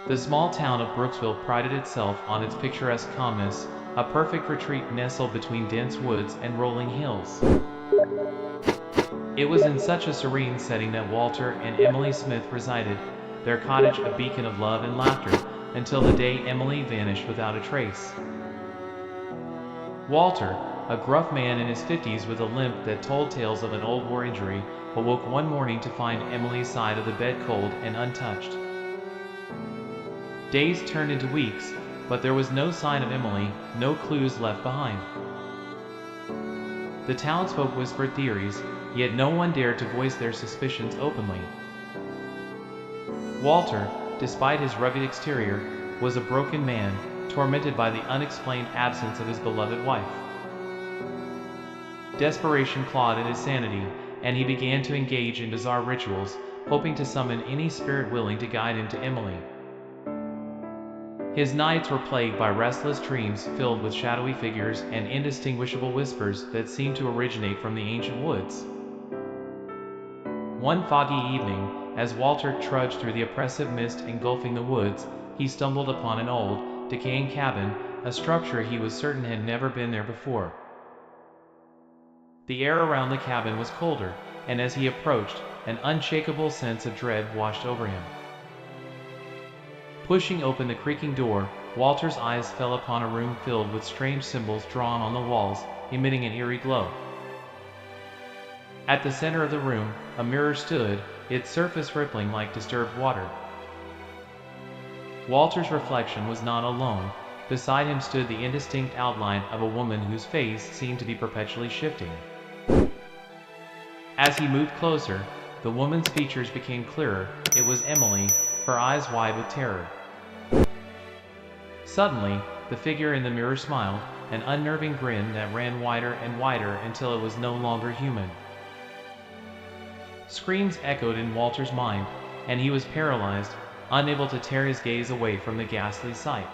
The small town of Brooksville prided itself on its picturesque calmness, a perfect retreat nestled between dense woods and rolling hills. It was in such a serene setting that Walter and Emily Smith resided, their cottage a beacon of love and laughter, until the day Emily vanished without a trace. Walter, a gruff man in his 50s with a limp that told tales of an old war injury, awoke one morning to find Emily's side of the bed cold and untouched. Days turned into weeks, but there was no sign of Emily, no clues left behind. The townsfolk whispered theories, yet no one dared to voice their suspicions openly. Walter, despite his rugged exterior, was a broken man, tormented by the unexplained absence of his beloved wife. Desperation clawed at his sanity, and he began to engage in bizarre rituals, hoping to summon any spirit willing to guide him to Emily. His nights were plagued by restless dreams filled with shadowy figures and indistinguishable whispers that seemed to originate from the ancient woods. One foggy evening, as Walter trudged through the oppressive mist engulfing the woods, he stumbled upon an old, decaying cabin, a structure he was certain had never been there before. The air around the cabin was colder, and as he approached, an unshakable sense of dread washed over him. Pushing open the creaking door, Walter's eyes fell upon a room filled with strange symbols drawn on the walls, emitting an eerie glow. At the center of the room, a mirror stood, its surface rippling like disturbed water. Walter's reflection was not alone. Beside him stood the indistinct outline of a woman whose face seemed to be perpetually shifting. As he moved closer, the woman's features became clearer. It was Emily, her eyes wide with terror. Suddenly, the figure in the mirror smiled, an unnerving grin that ran wider and wider until it was no longer human. Screams echoed in Walter's mind, and he was paralyzed, unable to tear his gaze away from the ghastly sight.